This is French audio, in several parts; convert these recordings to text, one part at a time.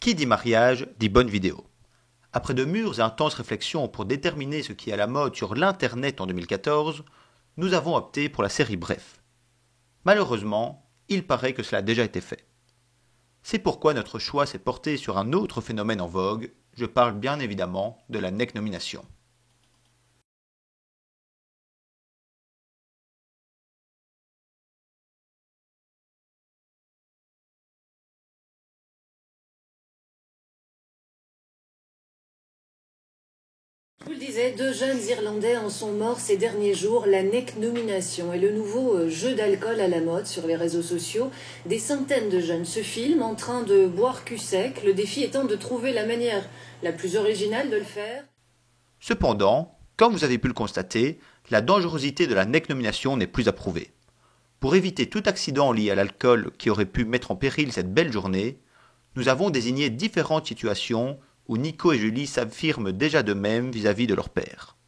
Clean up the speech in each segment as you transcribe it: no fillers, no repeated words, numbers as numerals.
Qui dit mariage dit bonne vidéo. Après de mûres et intenses réflexions pour déterminer ce qui est à la mode sur l'Internet en 2014, nous avons opté pour la série Bref. Malheureusement, il paraît que cela a déjà été fait. C'est pourquoi notre choix s'est porté sur un autre phénomène en vogue, je parle bien évidemment de la neck-nomination. Je vous le disais, 2 jeunes Irlandais en sont morts ces derniers jours. La neck-nomination est le nouveau jeu d'alcool à la mode sur les réseaux sociaux. Des centaines de jeunes se filment en train de boire cul sec, le défi étant de trouver la manière la plus originale de le faire. Cependant, comme vous avez pu le constater, la dangerosité de la neck-nomination n'est plus approuvée. Pour éviter tout accident lié à l'alcool qui aurait pu mettre en péril cette belle journée, nous avons désigné différentes situations où Nico et Julie s'affirment déjà d'eux-mêmes vis-à-vis de leur père.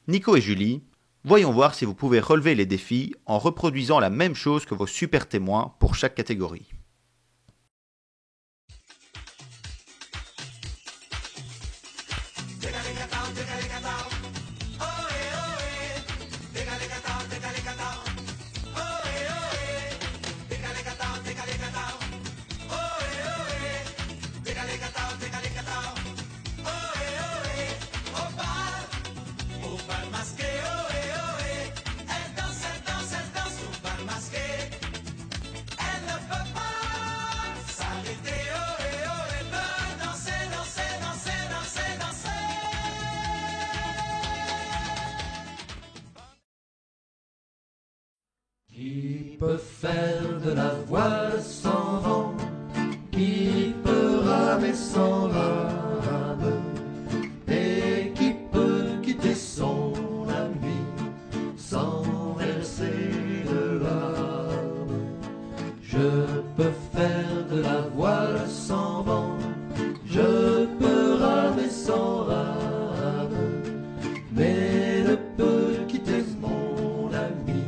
Nico et Julie, voyons voir si vous pouvez relever les défis en reproduisant la même chose que vos super témoins pour chaque catégorie. Qui peut faire de la voile sans vent? Qui peut ramer sans rame? Et qui peut quitter son ami sans verser de larmes? Je peux faire de la voile sans vent, je peux ramer sans rame, mais ne peux quitter mon ami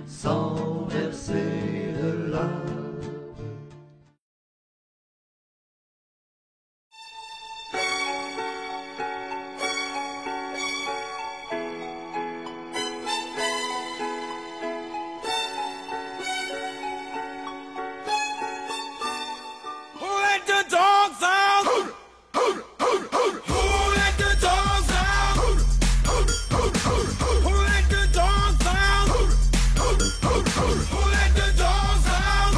sans verser de larmes. Who let the dogs out? Who let the dogs out? Who let the dogs out? Who let the dogs out?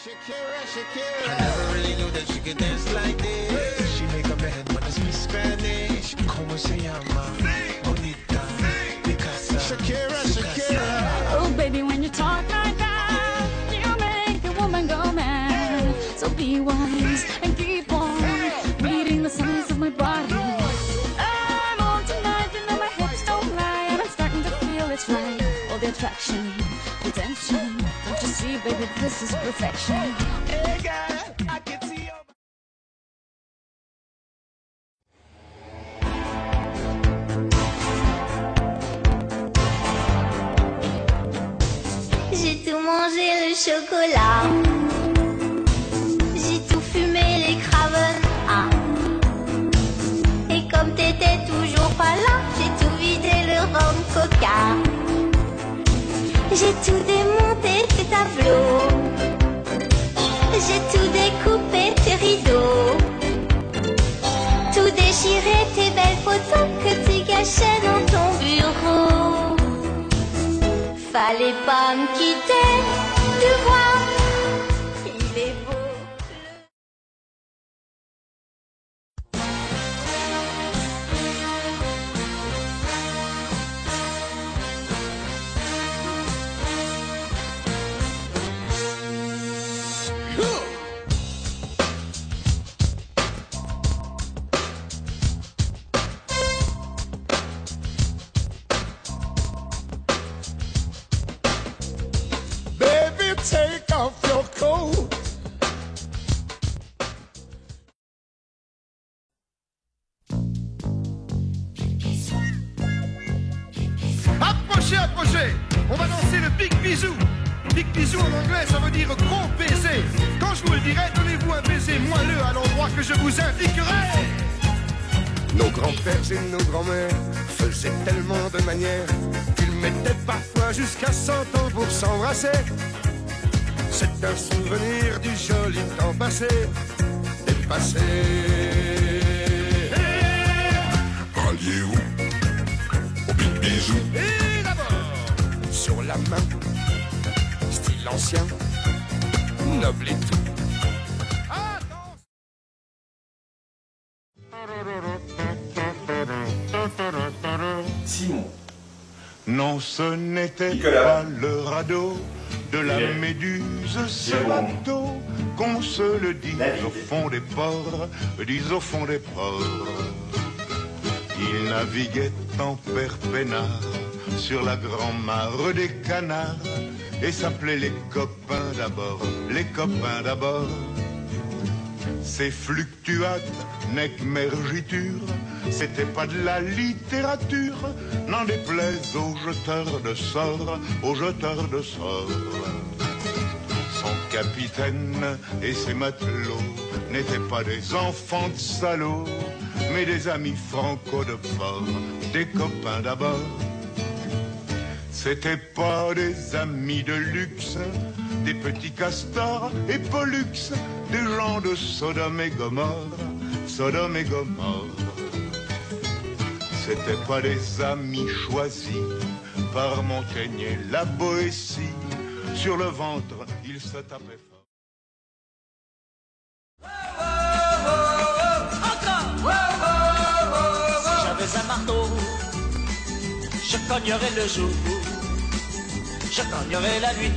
Shakira, Shakira. I never really knew that she could dance like this. She make a man wanna speak Spanish. Como se llama? Bonita, Picasa. Shakira, Shakira. Oh, baby, when you talk like that, you make a woman go mad. So be wise and keep on reading the signs of my body. I'm on tonight, you know my hips don't lie, and I'm starting to feel it's right. All the attraction, the tension. Don't you see, baby, this is perfection. Hey, girl, I can see your... J'ai tout mangé le chocolat. J'ai tout fumé les craven. Ah. Et comme t'étais toujours pas là, j'ai tout vidé le rhum coca. J'ai tout démonté tes tableaux. J'ai tout découpé tes rideaux. Tout déchiré tes belles photos que tu cachais dans ton bureau. Fallait pas me quitter, tu vois, il est beau. Baby, take off your coat. Approchez, approchez. On va danser le big bisou. Big bisou en anglais, ça veut dire gros baiser. Quand je vous le dirai, donnez-vous un baiser moelleux à l'endroit que je vous indiquerai. Nos grands-pères et nos grands-mères faisaient tellement de manières qu'ils mettaient parfois jusqu'à 100 ans pour s'embrasser. C'est un souvenir du joli temps passé, dépassé. Alliez-vous au big bisou. Et d'abord, sur la main, style ancien, noble et tout. Simon. Non, ce n'était Nicolas. pas le radeau de la Miguel. Méduse, ce Jérôme. bateau, qu'on se le dise David. au fond des ports, dise au fond des ports. Il naviguait en père peinard sur la grand-mare des canards et s'appelait les copains d'abord, les copains d'abord. Ces fluctuates, nec mergiture, c'était pas de la littérature, n'en déplaise aux jeteurs de sorts, aux jeteurs de sorts. Son capitaine et ses matelots n'étaient pas des enfants de salauds, mais des amis franco de port, des copains d'abord. C'était pas des amis de luxe, des petits castors et pollux, des gens de Sodome et Gomorre, Sodome et Gomorre. C'était pas des amis choisis par Montaigne et la Boétie, sur le ventre ils se tapaient fort. Si j'avais un marteau, je cognerais le jour, je cognerais la nuit,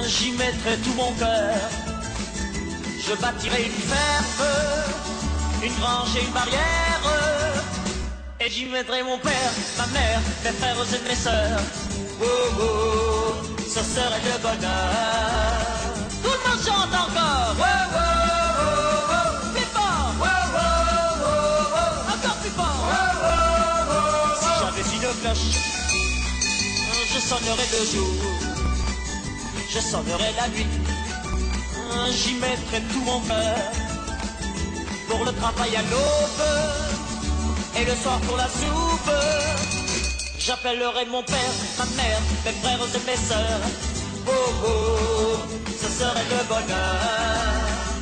j'y mettrais tout mon cœur. Je bâtirais une ferme, une grange et une barrière, et j'y mettrais mon père, ma mère, mes frères et mes sœurs. Oh oh, ce serait le bonheur. Tout le monde chante encore. Oh oh oh oh, plus fort. Oh oh oh oh, encore plus fort. Oh oh oh, si j'avais une cloche, je sonnerais le jour, je sonnerais la nuit, j'y mettrais tout mon cœur. Pour le travail à l'aube et le soir pour la soupe, j'appellerai mon père, ma mère, mes frères et mes sœurs. Oh oh, ce serait le bonheur.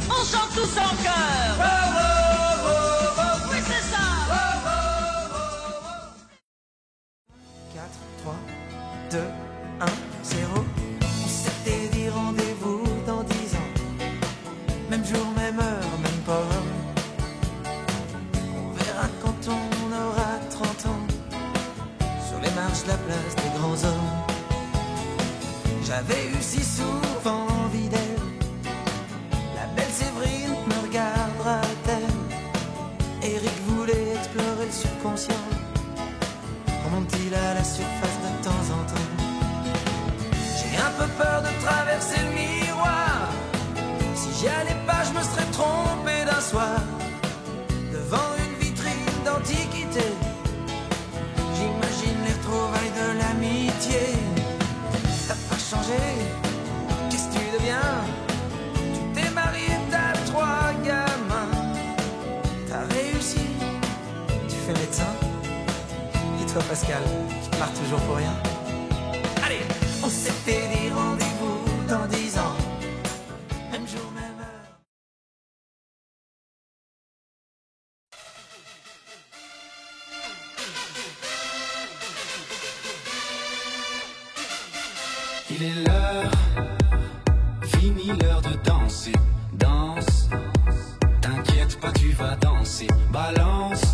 On chante tous en chœur. Oh oh oh oh, oui c'est ça. Oh oh oh oh. 4, 3, 2, 1, 0. On s'était dit rendez-vous dans 10 ans. Même jour, même heure, même port. On verra quand on aura 30 ans. Sur les marches de la place des grands hommes. J'avais eu si souvent envie d'elle. La belle Séverine me regardera-t-elle? Eric voulait explorer le subconscient. Remonte-t-il à la surface de temps en temps? J'ai un peu peur de traverser le miroir. Si j'y allais pas, je me serais trompé d'un soir. Devant une vitrine d'antiquité, j'imagine les retrouvailles de l'amitié. T'as pas changé, qu'est-ce que tu deviens? Tu t'es marié, t'as 3 gamins. T'as réussi, tu fais médecin. Et toi Pascal, tu pars toujours pour rien? Allez, on s'était dit rendez-vous dans 10 ans. Même jour, même heure. Il est l'heure, fini l'heure de danser. Danse, t'inquiète pas, tu vas danser. Balance,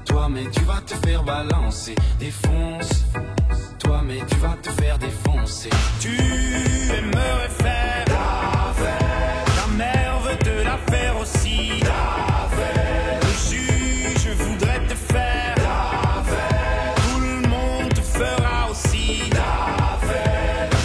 toi mais tu vas te faire balancer. Défonce, toi mais tu vas te faire défoncer. Tu aimerais faire la fête. Ta mère veut te la faire aussi. La fête. Le juge voudrait te faire la fête. Tout le monde te fera aussi la fête.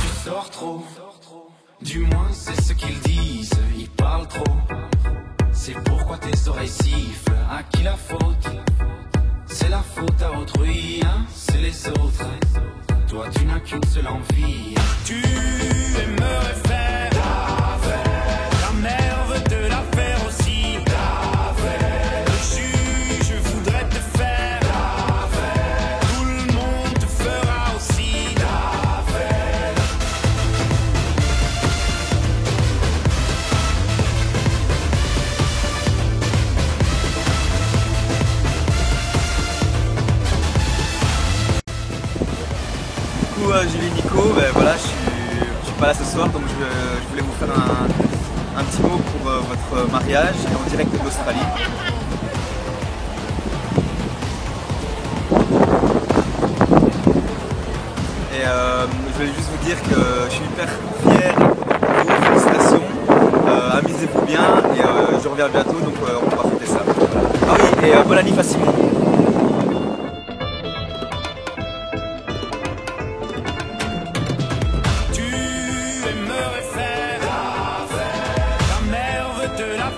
Tu qui la faute? C'est la faute à autrui, hein? C'est les autres. Toi tu n'as qu'une seule envie. Tu aimerais faire ta mère veut te la faire aussi. Le juge voudrait te faire. Tout le monde te fera aussi. Du coup, Julie, Nico, ben voilà, je suis pas là ce soir, donc je voulais vous faire un petit mot pour votre mariage en direct de l'Australie. Et je voulais juste vous dire que je suis hyper fier de vous, félicitations, amusez-vous bien et je reviens bientôt, donc on va fêter ça. Ah oui, et bonne année à Simon.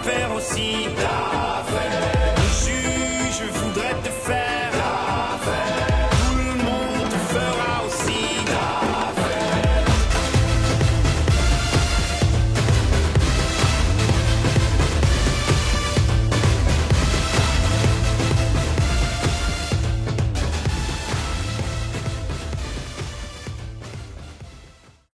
Faire aussi. Le juge voudrait te faire.